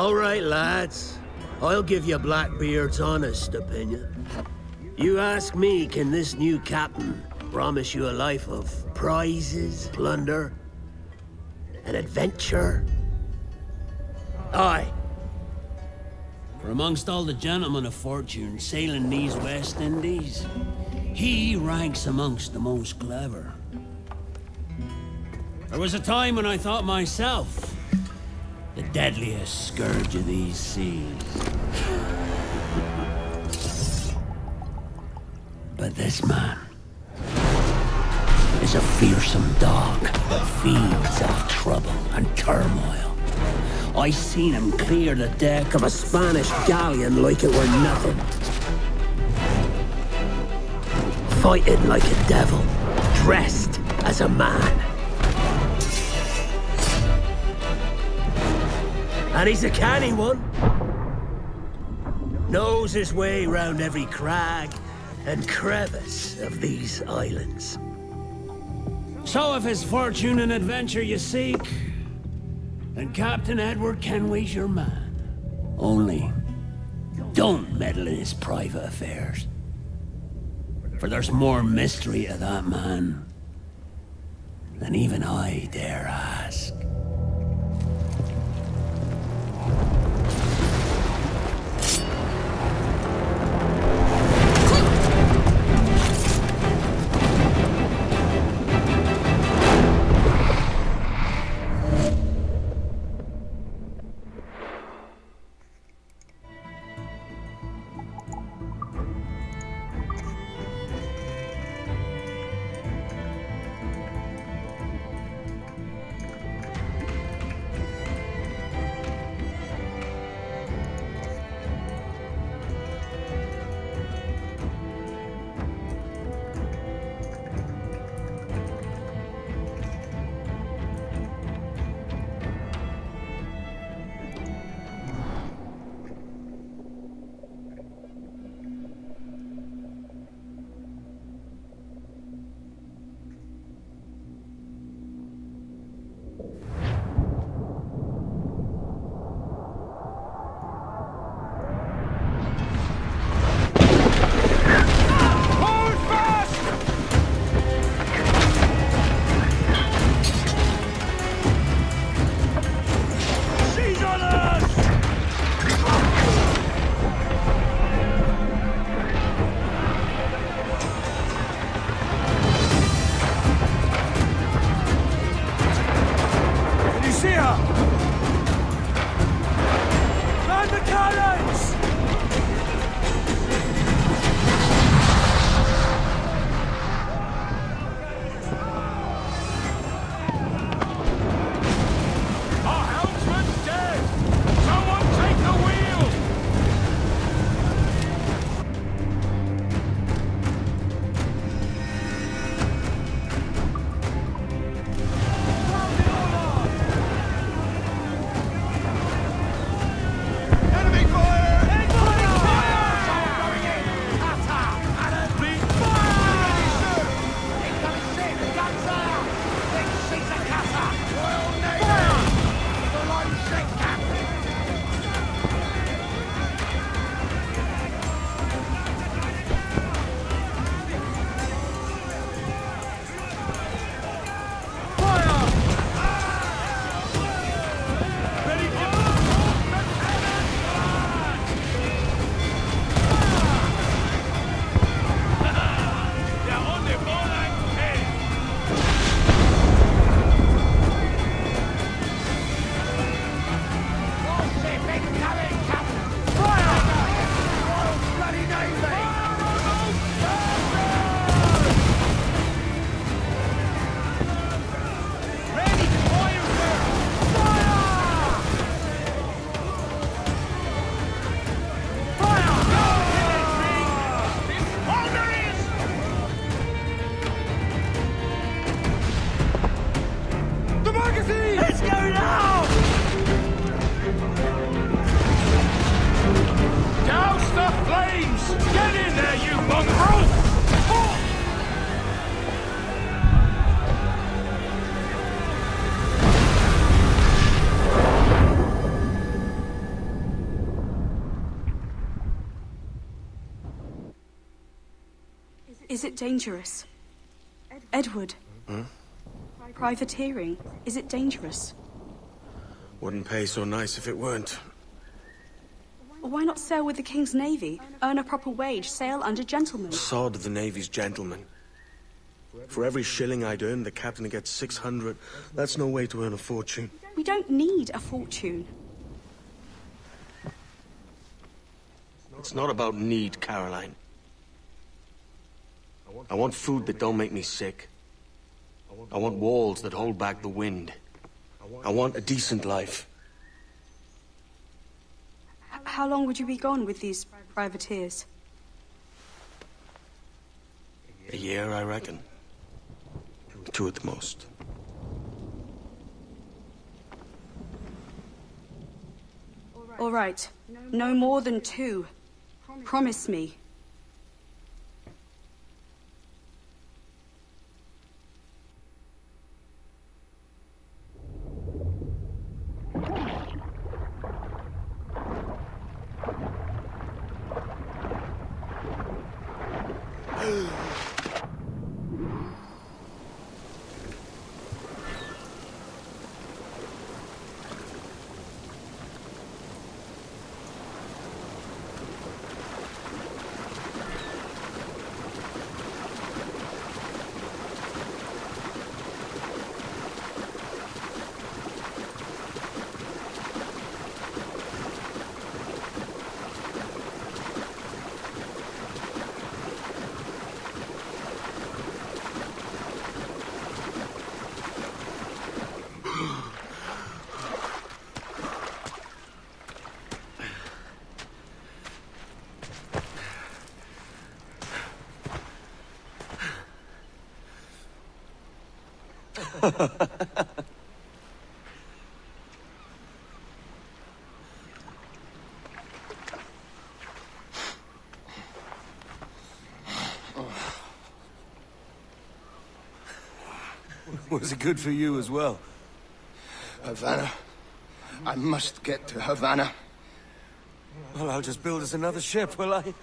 All right, lads. I'll give you Blackbeard's honest opinion. You ask me, can this new captain promise you a life of prizes, plunder, and adventure? Aye. For amongst all the gentlemen of fortune sailing these West Indies, he ranks amongst the most clever. There was a time when I thought myself the deadliest scourge of these seas. But this man is a fearsome dog that feeds off trouble and turmoil. I seen him clear the deck of a Spanish galleon like it were nothing. Fighting like a devil, dressed as a man. And he's a canny one. Knows his way round every crag and crevice of these islands. So if it's fortune and adventure you seek, then Captain Edward Kenway's your man. Only, don't meddle in his private affairs. For there's more mystery to that man than even I dare ask. Is it dangerous? Edward? Hmm? Privateering, is it dangerous? Wouldn't pay so nice if it weren't. Why not sail with the King's Navy? Earn a proper wage, sail under gentlemen. Sod the Navy's gentlemen. For every shilling I'd earn, the captain gets 600. That's no way to earn a fortune. We don't need a fortune. It's not about need, Caroline. I want food that don't make me sick. I want walls that hold back the wind. I want a decent life. How long would you be gone with these privateers? A year, I reckon. 2 at the most. All right. No more than 2. Promise me. Was it good for you as well? Havana. I must get to Havana. Well, I'll just build us another ship, will I?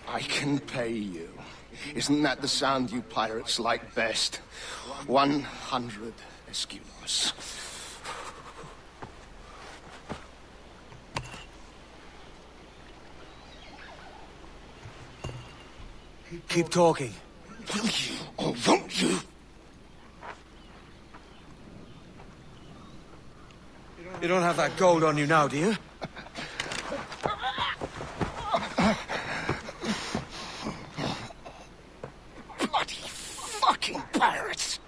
I can pay you. Isn't that the sound you pirates like best? 100 escudos. Keep talking. Will you, or won't you? You don't have that gold on you now, do you? Bloody fucking pirates!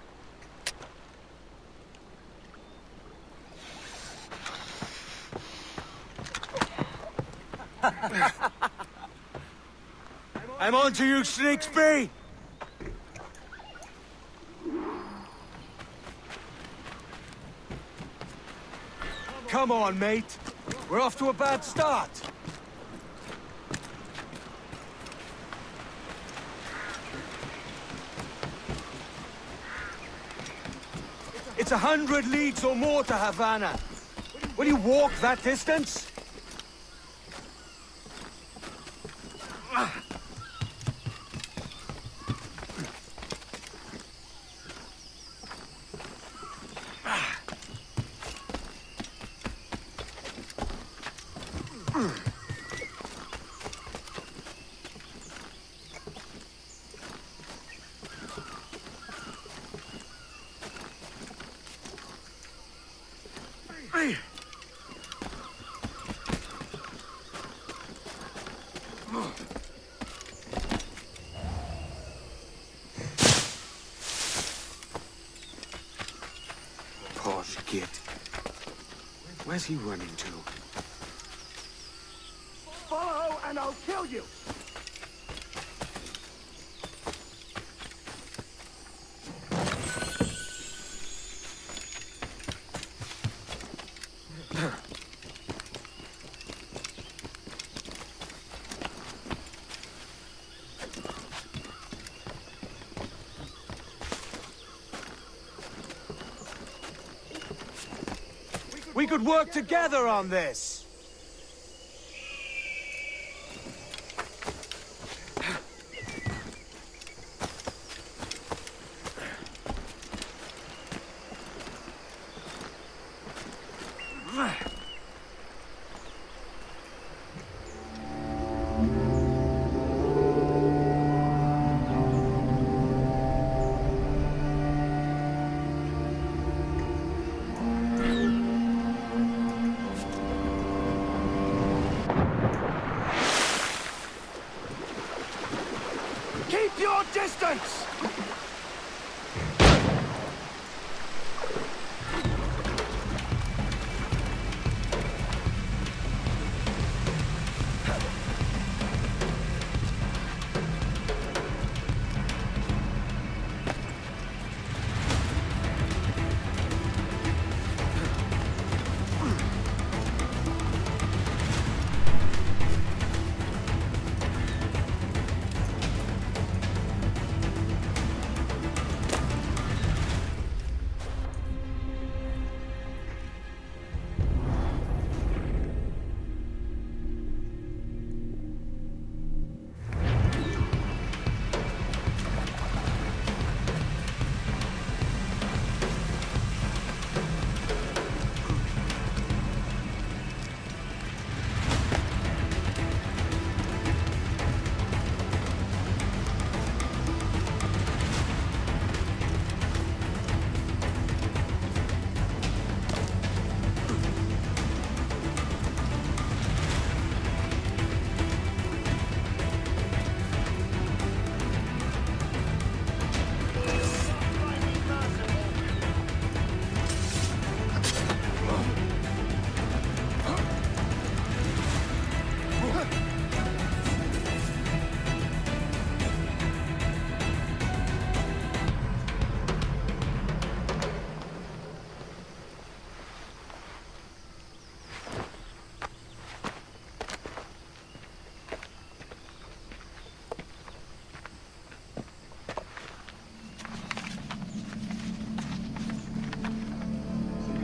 I'm on to you, Snakesby! Come on, mate. We're off to a bad start. It's 100 leagues or more to Havana. Will you walk that distance? Posh git. Where's he running to? Follow and I'll kill you! We could work together on this! Keep your distance!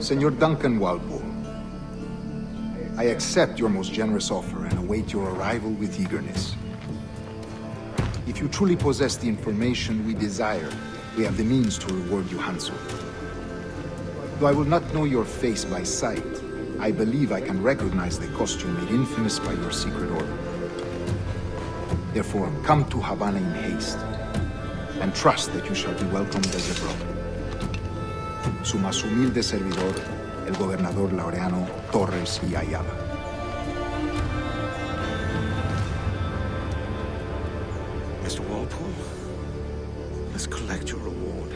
Senor Duncan Walpole, I accept your most generous offer and await your arrival with eagerness. If you truly possess the information we desire, we have the means to reward you handsomely. Though I will not know your face by sight, I believe I can recognize the costume made infamous by your secret order. Therefore, come to Havana in haste, and trust that you shall be welcomed as a brother. Su más humilde servidor, el gobernador Laureano Torres y Ayala. Mr. Walpole, let's collect your reward.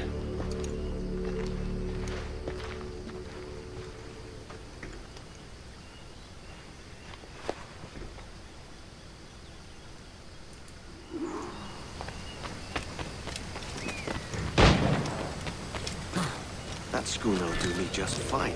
That schooner will do me just fine.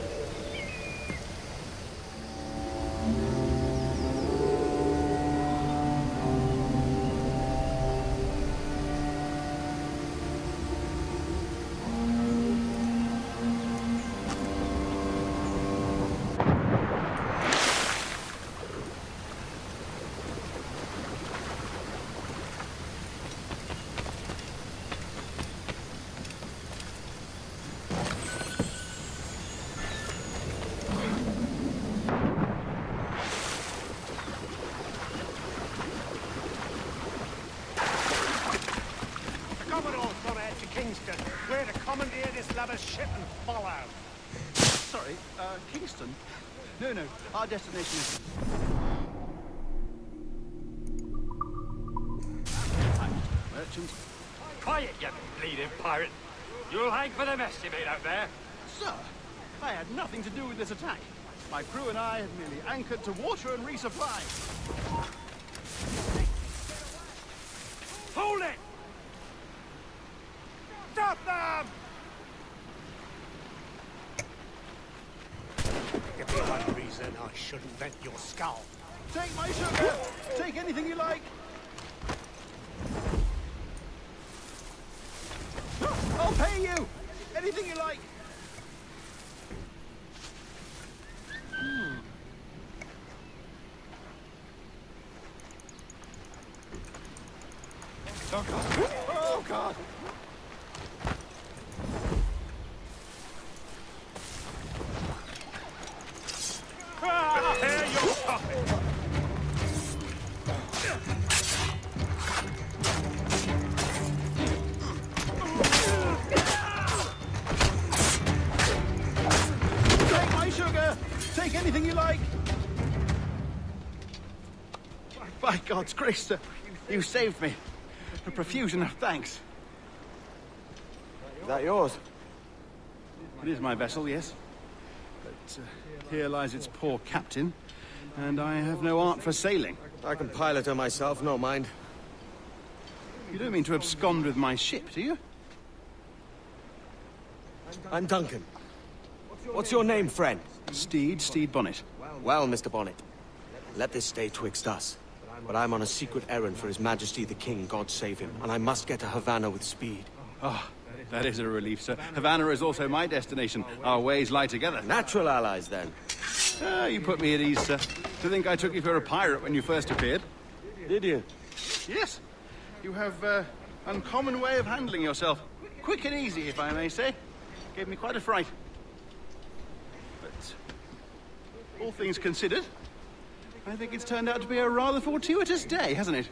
We're to commandeer this lavish ship and follow. Sorry, Kingston? No, our destination is... Merchant. Quiet, you bleeding pirate. You'll hang for the mess you made out there. Sir, I had nothing to do with this attack. My crew and I had merely anchored to water and resupply. Hold it! Stop them! Give me one reason I shouldn't vent your skull. Take my sugar! Take anything you like! I'll pay you! Anything you like! Oh, God. Oh, God! Prepare your coffin! By God's grace, sir, you saved me. A profusion of thanks. Is that yours? It is my vessel, yes. But here lies its poor captain, and I have no art for sailing. I can pilot her myself, no mind. You don't mean to abscond with my ship, do you? I'm Duncan. What's your name, friend? Steed Bonnet. Well, Mr. Bonnet, let this stay twixt us. But I'm on a secret errand for His Majesty the King, God save him, and I must get to Havana with speed. Ah, that is a relief, sir. Havana is also my destination. Our ways lie together. Natural allies, then. Ah, you put me at ease, sir. To think I took you for a pirate when you first appeared. Did you? Yes. You have uncommon way of handling yourself. Quick and easy, if I may say. Gave me quite a fright. But all things considered, I think it's turned out to be a rather fortuitous day, hasn't it?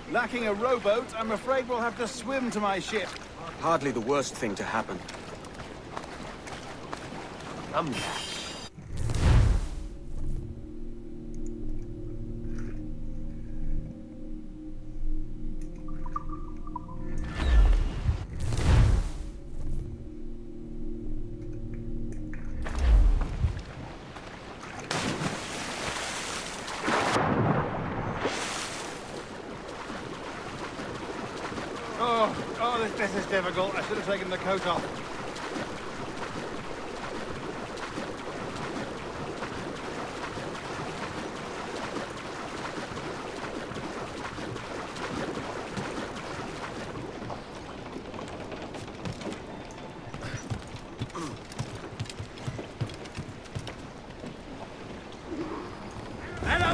Lacking a rowboat, I'm afraid we'll have to swim to my ship. Hardly the worst thing to happen. I'm back. This is difficult. I should have taken the coat off.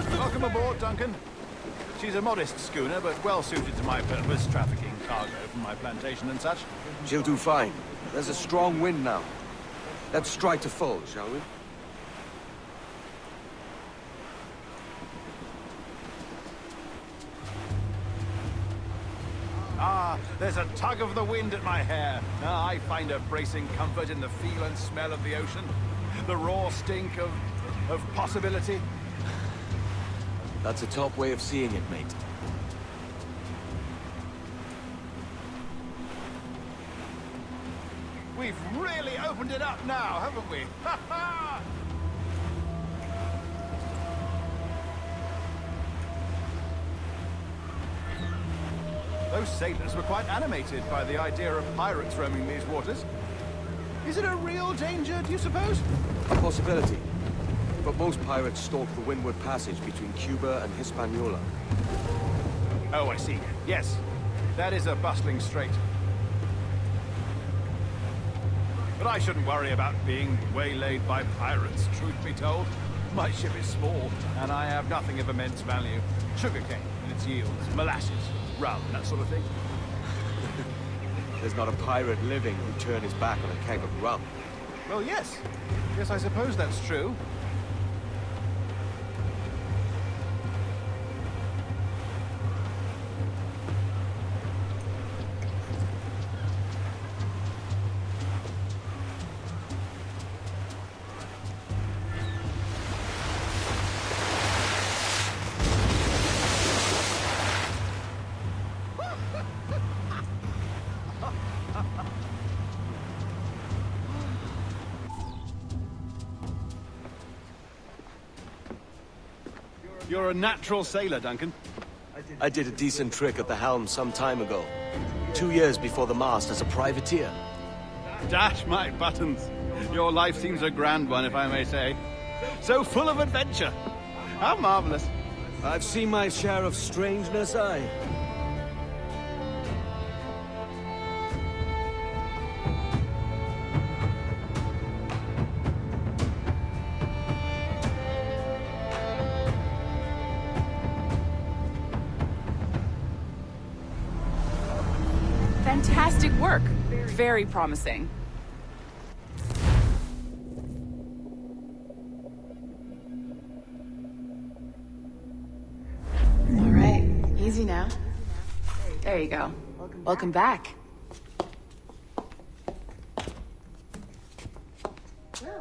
Welcome aboard, Duncan. She's a modest schooner, but well suited to my purpose, trafficking cargo from my plantation and such. She'll do fine. There's a strong wind now. Let's strike to full, shall we? Ah, there's a tug of the wind at my hair. Ah, I find a bracing comfort in the feel and smell of the ocean. The raw stink of possibility. That's a top way of seeing it, mate. We've really opened it up now, haven't we? Ha ha! Those sailors were quite animated by the idea of pirates roaming these waters. Is it a real danger, do you suppose? A possibility. But most pirates stalk the windward passage between Cuba and Hispaniola. Oh, I see. Yes. That is a bustling strait. But I shouldn't worry about being waylaid by pirates, truth be told. My ship is small, and I have nothing of immense value. Sugarcane and its yields, molasses, rum, that sort of thing. There's not a pirate living who'd turn his back on a keg of rum. Well, yes. Yes, I suppose that's true. You're a natural sailor, Duncan. I did a decent trick at the helm some time ago. 2 years before the mast as a privateer. Dash my buttons. Your life seems a grand one, if I may say. So full of adventure. How marvelous. I've seen my share of strangeness, aye. Fantastic work. Very promising. All right, easy now. There you go. Welcome back.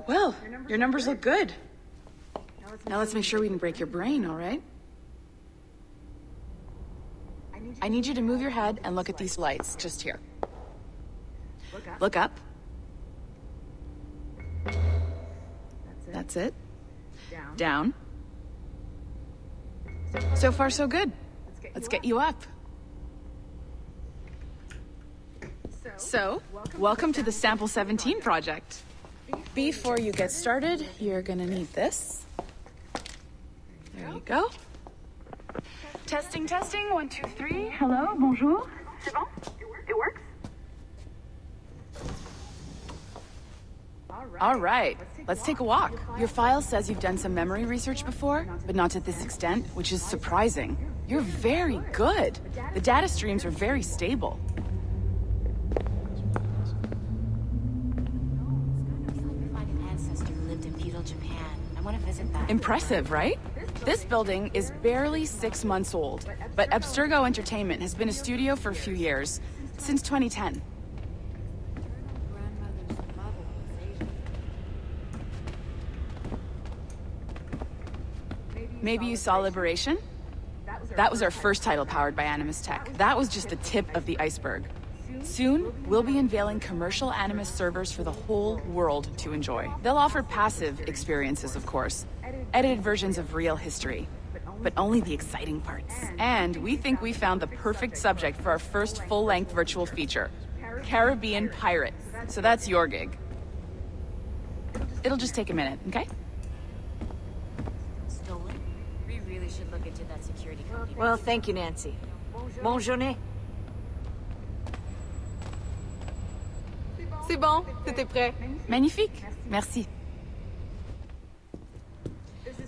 Well, your numbers look good. Now let's make sure we didn't break your brain, all right? I need you to move your head and look at these lights just here. Look up. That's it. Down. So far, so good. Let's get you up. So, welcome to the Sample 17 project. Before you get started, you're gonna need this. There you go. Testing, testing, 1, 2, 3. Hello, bonjour. C'est bon? It works? All right, let's take a walk. Your file says you've done some memory research before, but not to this extent, which is surprising. You're very good. The data streams are very stable. Impressive, right? This building is barely 6 months old, but Abstergo Entertainment has been a studio for a few years, since 2010. Maybe you saw Liberation? That was our first title powered by Animus Tech. That was just the tip of the iceberg. Soon, we'll be unveiling commercial Animus servers for the whole world to enjoy. They'll offer passive experiences, of course, edited versions of real history, but only the exciting parts. And we think we found the perfect subject for our first full-length virtual feature, Caribbean Pirates. So that's your gig. It'll just take a minute, okay? Stolen? We really should look into that security company. Well, thank you, Nancy. Bonne journée. C'est bon, tout est prêt. Magnifique. Merci.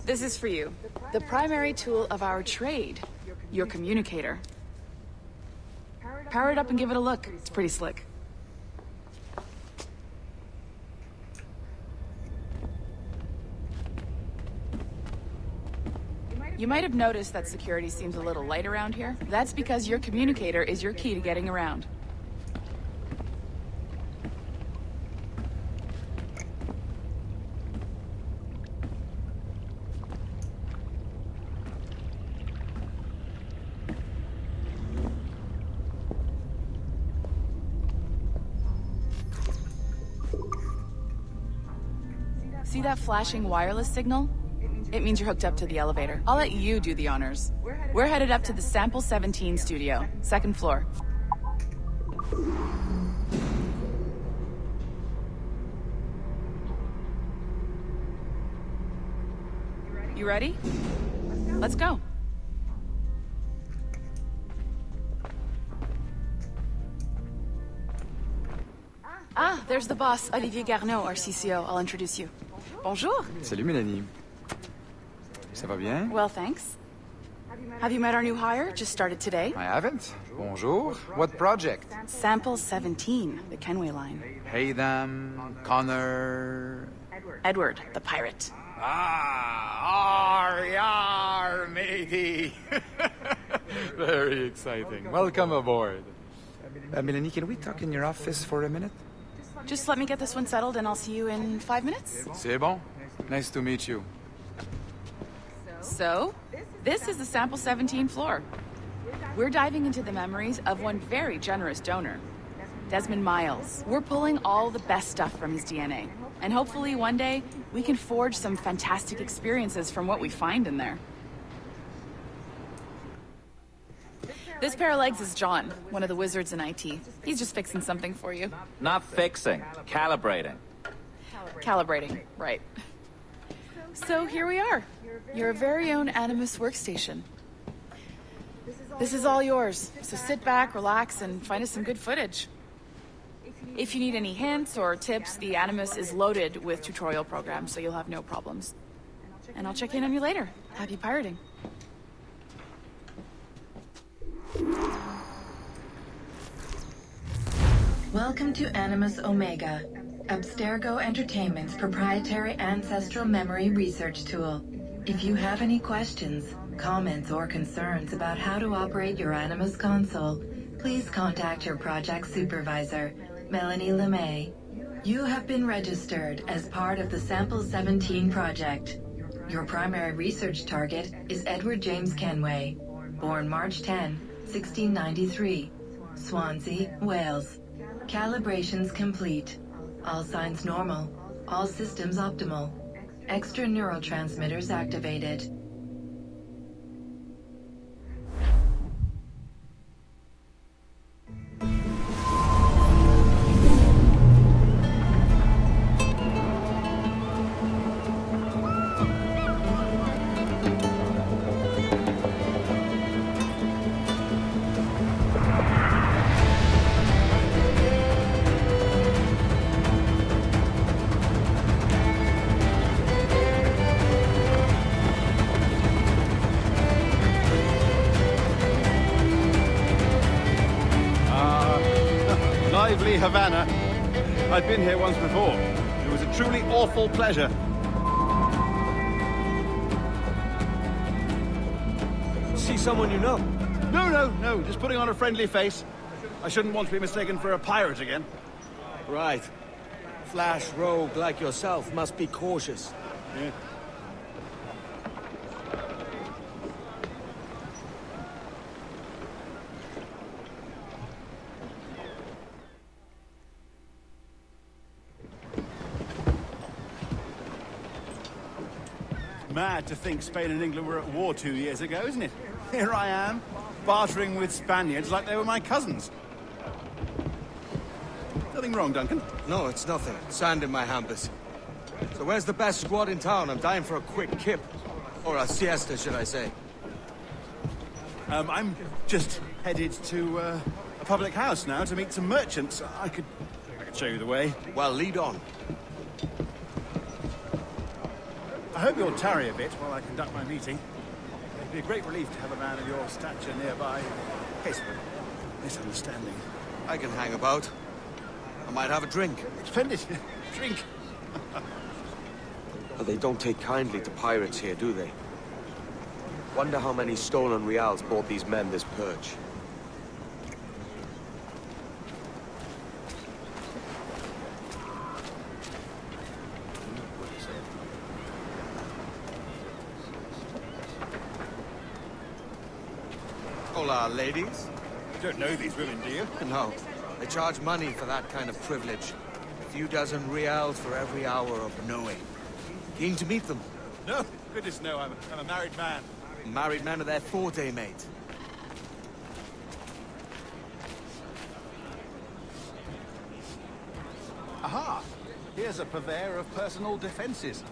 This is for you. The primary tool of our trade, your communicator. Power it up and give it a look. It's pretty slick. You might have noticed that security seems a little light around here. That's because your communicator is your key to getting around. See that flashing wireless signal? It means you're hooked up to the elevator. I'll let you do the honors. We're headed up to the Sample 17 studio, 2nd floor. You ready? Let's go. Ah, there's the boss, Olivier Garneau, our CCO. I'll introduce you. Bonjour. Salut, Mélanie. Ça va bien? Well, thanks. Have you met our new hire? Just started today? I haven't. Bonjour. What project? Sample 17, the Kenway line. Hey them, Connor... Edward, the pirate. Ah, yar, matey. Very exciting. Welcome aboard. Mélanie, can we talk in your office for a minute? Just let me get this one settled and I'll see you in 5 minutes. C'est bon. Nice to meet you. So, this is the Sample 17 floor. We're diving into the memories of one very generous donor, Desmond Miles. We're pulling all the best stuff from his DNA. And hopefully one day, we can forge some fantastic experiences from what we find in there. This pair of legs is John, one of the wizards in IT. He's just fixing something for you. Not fixing, calibrating. Calibrating, right. So here we are, your very own Animus workstation. This is all yours, so sit back, relax, and find us some good footage. If you need any hints or tips, the Animus is loaded with tutorial programs, so you'll have no problems. And I'll check in on you later. Happy pirating. Welcome to Animus Omega, Abstergo Entertainment's proprietary ancestral memory research tool. If you have any questions, comments, or concerns about how to operate your Animus console, please contact your project supervisor, Melanie LeMay. You have been registered as part of the Sample 17 project. Your primary research target is Edward James Kenway, born March 10, 1693, Swansea, Wales. Calibrations complete. All signs normal. All systems optimal. Extra neurotransmitters activated. Lively Havana. I've been here once before. It was a truly awful pleasure. See someone you know? No. Just putting on a friendly face. I shouldn't want to be mistaken for a pirate again. Right. Flash rogue like yourself must be cautious. Yeah. Mad to think Spain and England were at war 2 years ago, isn't it? Here I am, bartering with Spaniards like they were my cousins. Nothing wrong, Duncan? No, it's nothing. Sand in my hampers. So where's the best squad in town? I'm dying for a quick kip. Or a siesta, should I say. I'm just headed to a public house now to meet some merchants. I could show you the way. Well, lead on. I hope you'll tarry a bit while I conduct my meeting. It'd be a great relief to have a man of your stature nearby, in case of a misunderstanding. I can hang about. I might have a drink. Splendid. Drink. But they don't take kindly to pirates here, do they? Wonder how many stolen reals bought these men this purge. Hola, ladies. You don't know these women, do you? No. They charge money for that kind of privilege. A few dozen reals for every hour of knowing. Keen to meet them? No, goodness no, I'm a married man. A married man of their forte, mate. Aha! Here's a purveyor of personal defenses.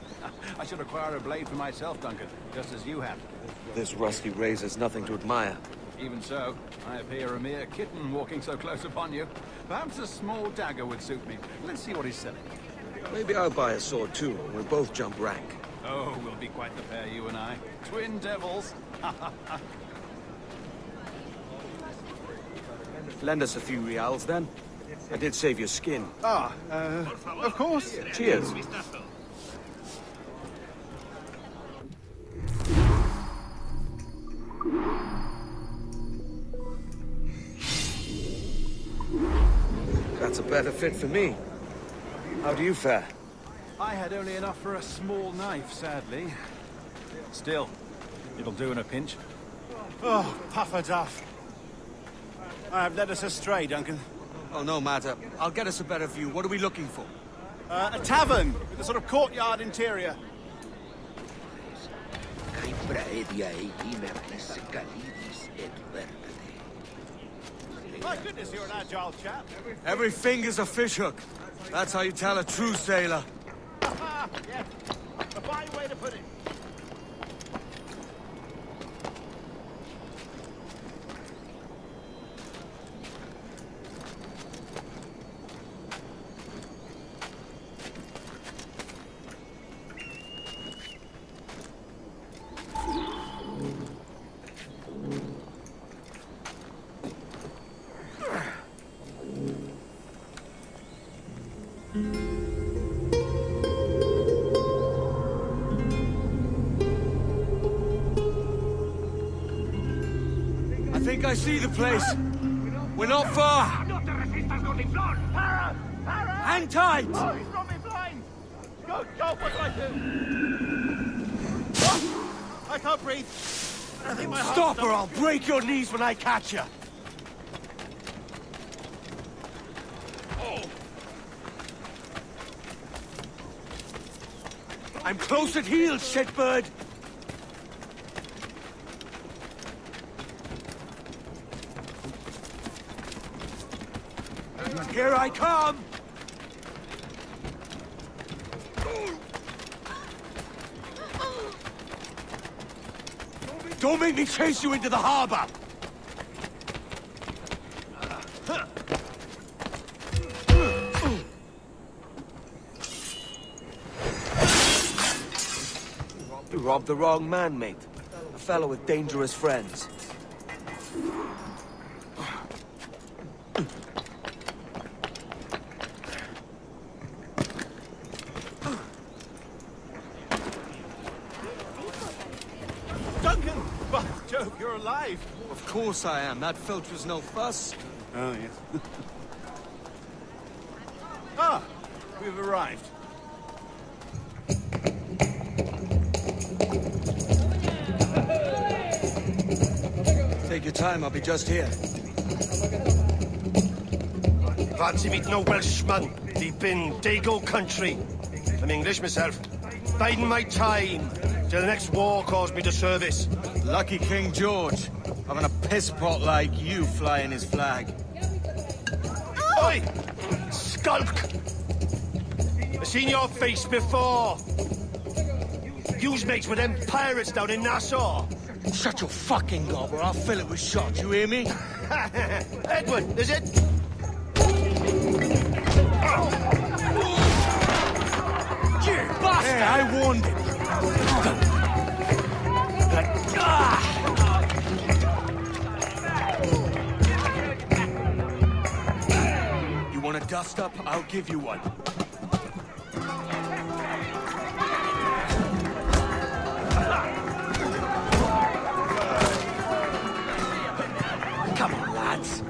I should acquire a blade for myself, Duncan, just as you have. This rusty razor's nothing to admire. Even so, I appear a mere kitten walking so close upon you. Perhaps a small dagger would suit me. Let's see what he's selling. Maybe I'll buy a sword too, and we'll both jump rank. Oh, we'll be quite the pair, you and I. Twin devils. Lend us a few reals, then. I did save your skin. Of course. Cheers. That's a better fit for me. How do you fare? I had only enough for a small knife, sadly. Still, it'll do in a pinch. Oh, puffer duff. I have led us astray, Duncan. Oh, no matter. I'll get us a better view. What are we looking for? A tavern with a sort of courtyard interior. My goodness, you're an agile chap. Every finger's a fishhook. That's how you tell a true sailor. Yeah, a fine way to put it. I think I see the place. We're not far. Hang tight! Oh, he's got me blind! Go, what do I do? I can't breathe. I think my Stop or I'll break your knees when I catch you! I'm close at heel, shitbird! Here I come! Don't make me chase you into the harbor! You robbed the wrong man, mate. A fellow with dangerous friends. Duncan! By Jove, you're alive! Of course I am. That filch was no fuss. Oh, yes. Ah! We've arrived. Take your time, I'll be just here. Fancy meeting no Welshman deep in Dago country. I'm English myself. Biding my time till the next war calls me to service. Lucky King George, having a piss pot like you flying his flag. Oi! Skulk! I've seen your face before. You's mates with them pirates down in Nassau. Shut your fucking gob or I'll fill it with shot, you hear me? Edward, is it? You bastard! Yeah, I warned him. You want a dust-up? I'll give you one. Come on, lads.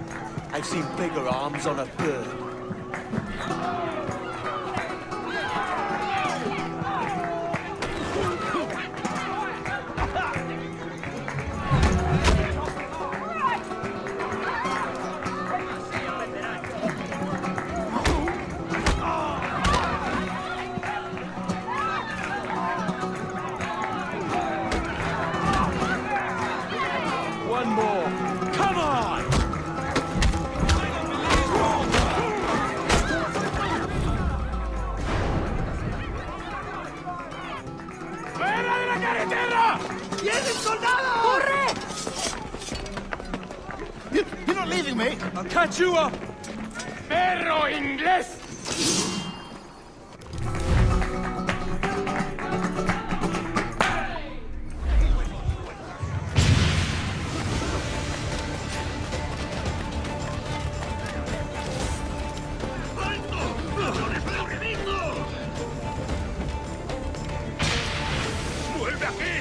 I've seen bigger arms on a bird. One more. Come on! ¡Fuera de la carretera! ¡Vienen soldados! ¡Corre! You're not leaving me! I'll catch you up! ¡Perro inglés! ¡Vuelve aquí!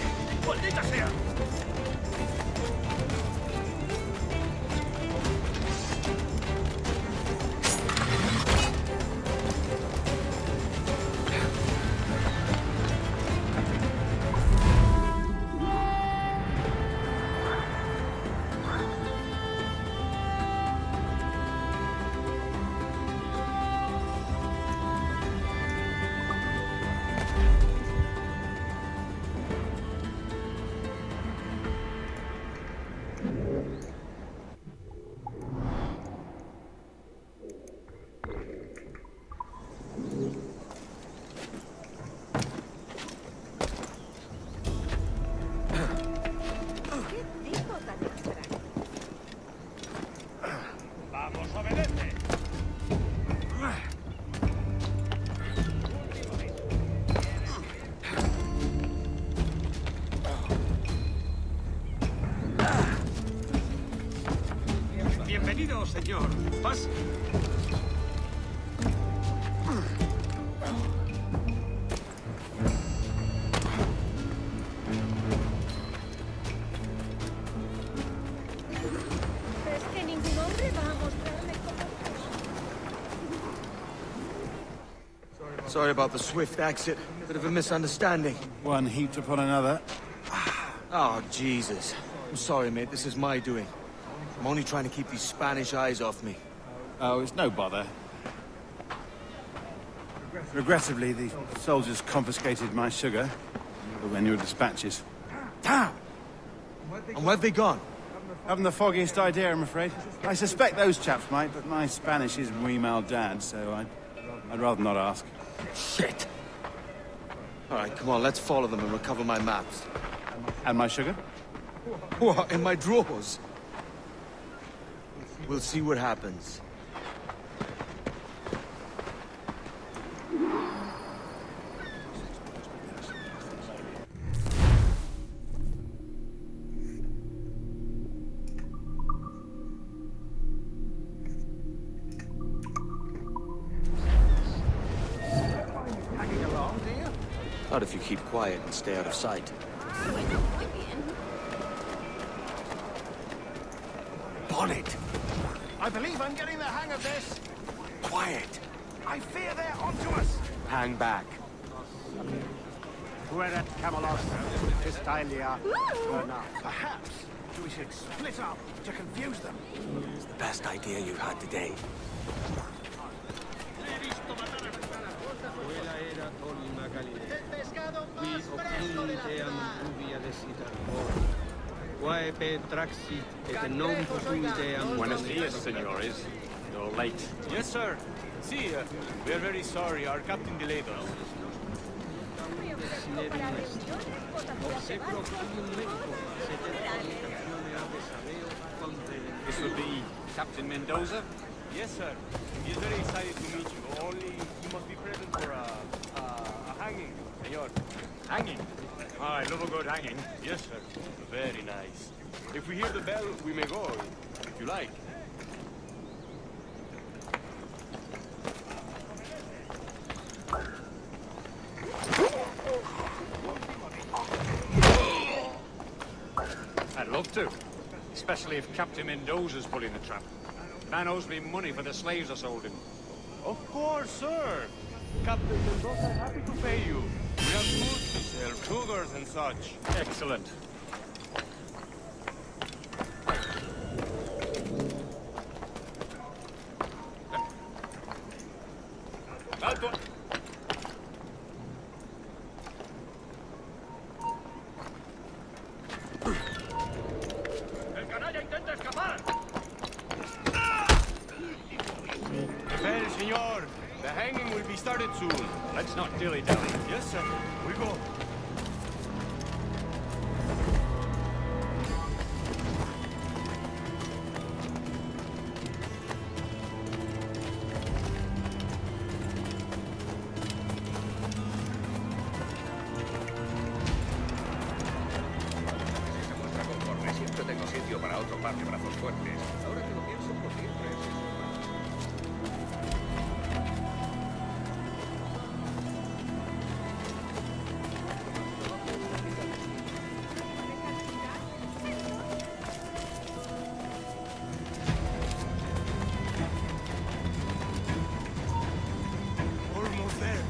¡Maldita sea! ¡Vamos, obedece! Bienvenido, señor. Pase. Es que ningún hombre va a mostrarme cómo... Sorry about the swift exit. Bit of a misunderstanding. One heaped upon another. Oh, Jesus. I'm sorry, mate. This is my doing. I'm only trying to keep these Spanish eyes off me. Oh, it's no bother. Regrettably, the soldiers confiscated my sugar when your dispatches. Damn! And where've they gone? Haven't the foggiest idea, I'm afraid. I suspect those chaps might, but my Spanish isn't wee mal dad, so I'd rather not ask. Shit! Alright, come on, let's follow them and recover my maps. And my sugar? What, in my drawers? We'll see what happens. Not if you keep quiet and stay out of sight. Bonnet! I believe I'm getting the hang of this. Quiet! I fear they're onto us. Hang back. Fuerat Camelos, Pistalia, perhaps we should split up to confuse them. It's the best idea you've had today. Buenos dias, senores. You're late. Yes, sir. See, we are very sorry. Our captain delayed us. This would be Captain Mendoza? Yes, sir. He is very excited to meet you. Only you must be present for a hanging, senor. Hanging? I love a good hanging. Yes, sir. Very nice. If we hear the bell, we may go, if you like. I'd love to. Especially if Captain Mendoza's pulling the trap. Man owes me money for the slaves I sold him. Of course, sir. Captain Mendoza is happy to pay you. We have goods to sell, sugars and such. Excellent. Alto. El canalla intenta escapar. Well, senor, the hanging will be started soon. Let's not dilly-dally. Yes, sir. We go. Siempre tengo sitio para otro par de brazos fuertes. Ahora que lo pienso, por siempre es eso. Almost there.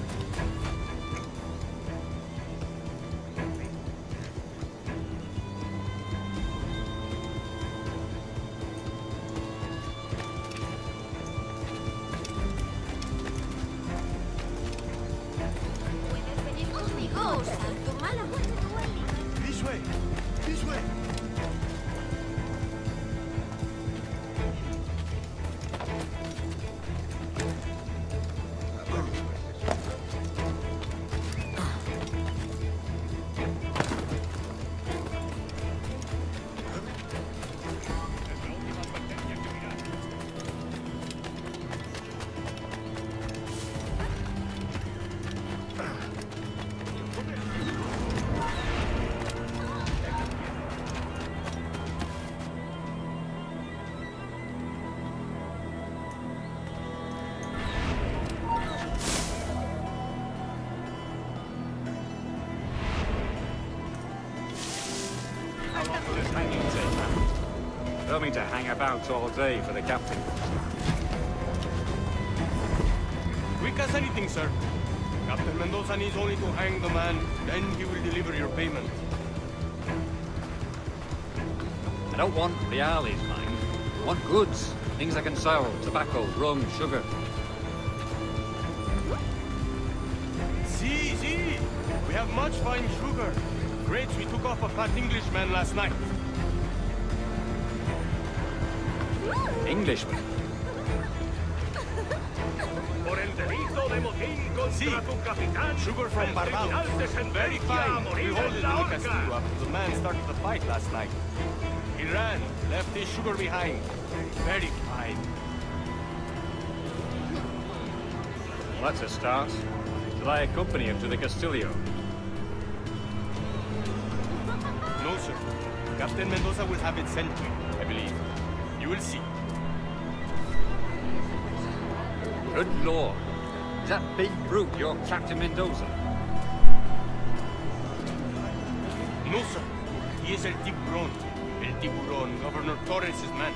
Puedes venir conmigo, usa tu mala muerte duele. This way. This way. How long will this hanging take, man? Don't mean to hang about all day for the captain. Quick as anything, sir. Captain Mendoza needs only to hang the man, then he will deliver your payment. I don't want reales, mind. I want goods. Things I can sell. Tobacco, rum, sugar. See, we have much fine sugar. Grapes we took off a fat Englishman last night. Englishman? Por el delito de motín contra tu capitán. Sugar from Barbados. Very fine. We hold it in the castillo after the man started the fight last night. He ran, left his sugar behind. Very fine. Well, that's a start. Shall I accompany him to the Castillo? No, sir. Captain Mendoza will have it sent to you, I believe. You will see. Good lord. Is that big brute your Captain Mendoza? No, sir. He is El Tiburon. El Tiburon, Governor Torres' man.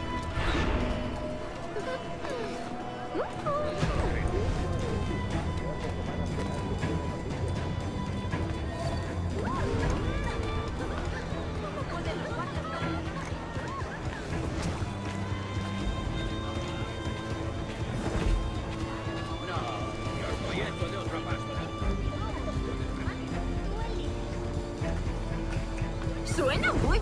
Suena muy...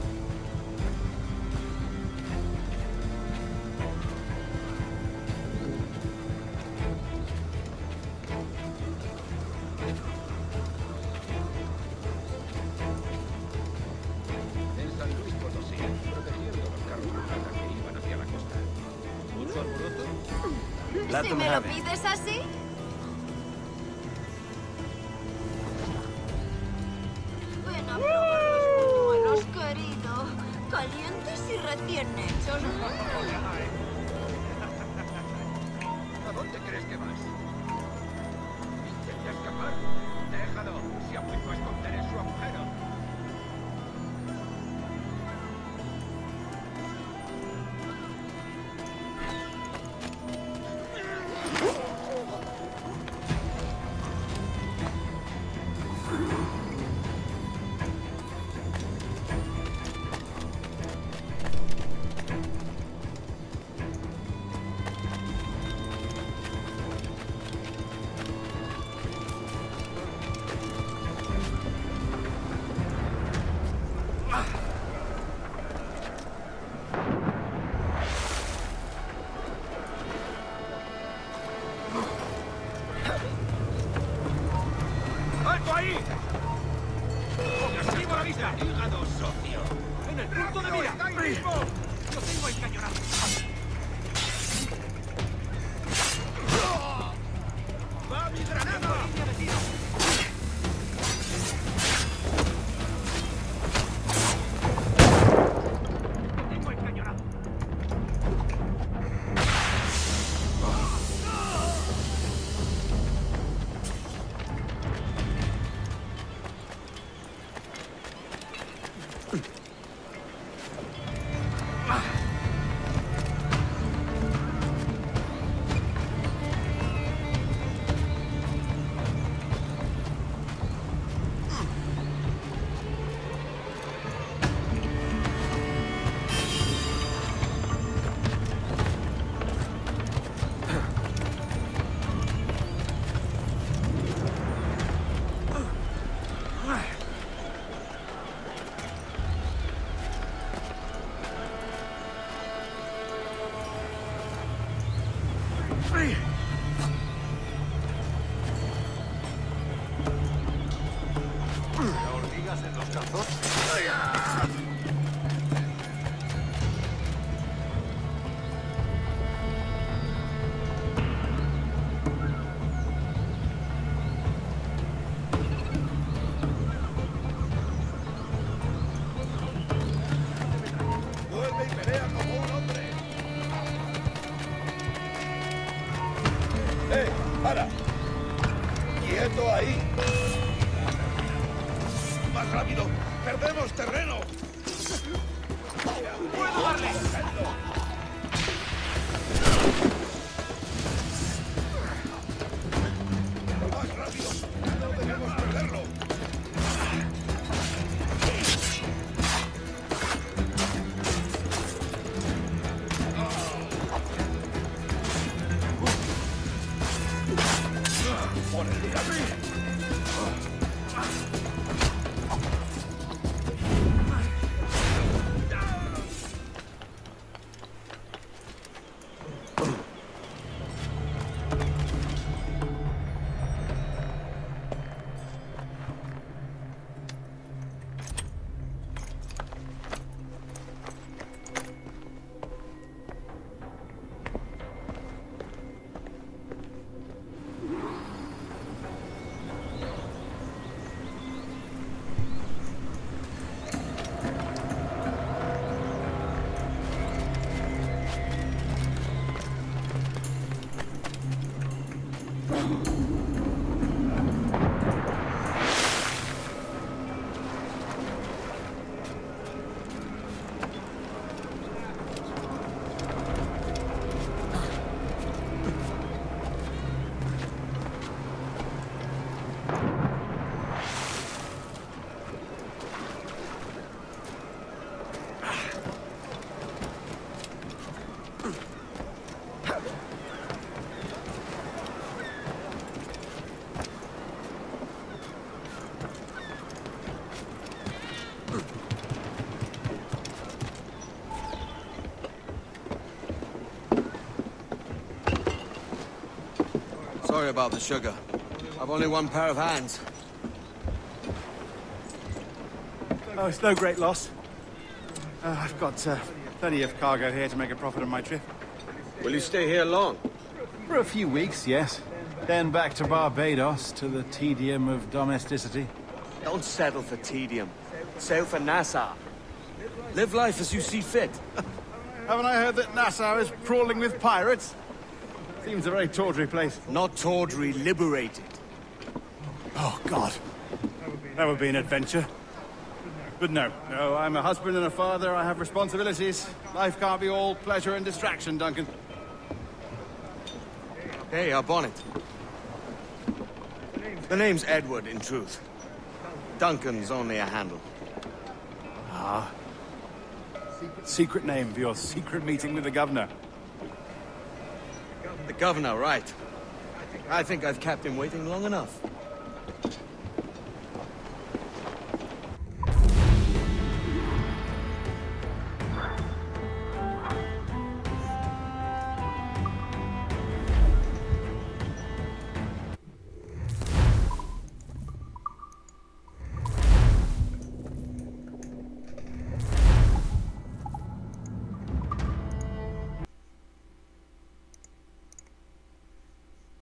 En San Luis Potosí, protegiendo los carros que iban hacia la costa. ¿Mucho alboroto? Si me lo pides así... Ven a probar los buñuelos, querido. Calientes y recién hechos. ¿A dónde crees que vas? ¿Intenta escapar? Déjalo. Se ha vuelto a esconder en su agujero. ¡Alto ahí! ¡Objetivo a la vista! ¡Hígado, socio! ¡En el punto de mira! ¡Ahí mismo! ¡Yo tengo el cañonazo! ¡Va mi granada! ¡Línea de tiro! ¡Tengo el cañonazo! ¿Hormigas en los cazos? ¡Vuelve y pelea como un hombre! ¡Para! ¡Quieto ahí! ¡Más rápido! ¡Perdemos terreno! ¡Puedo darle! ¡Más rápido! Sorry about the sugar. I've only one pair of hands. Oh, it's no great loss. I've got plenty of cargo here to make a profit on my trip. Will you stay here long? For a few weeks, yes. Then back to Barbados, to the tedium of domesticity. Don't settle for tedium. Sail for Nassau. Live life as you see fit. Haven't I heard that Nassau is crawling with pirates? Seems a very tawdry place. Not tawdry, liberated. Oh, God. That would be an adventure. But no, I'm a husband and a father. I have responsibilities. Life can't be all pleasure and distraction, Duncan. Hey, our bonnet. The name's Edward, in truth. Duncan's only a handle. Ah. Secret name for your secret meeting with the governor. The governor, right. I think I've kept him waiting long enough.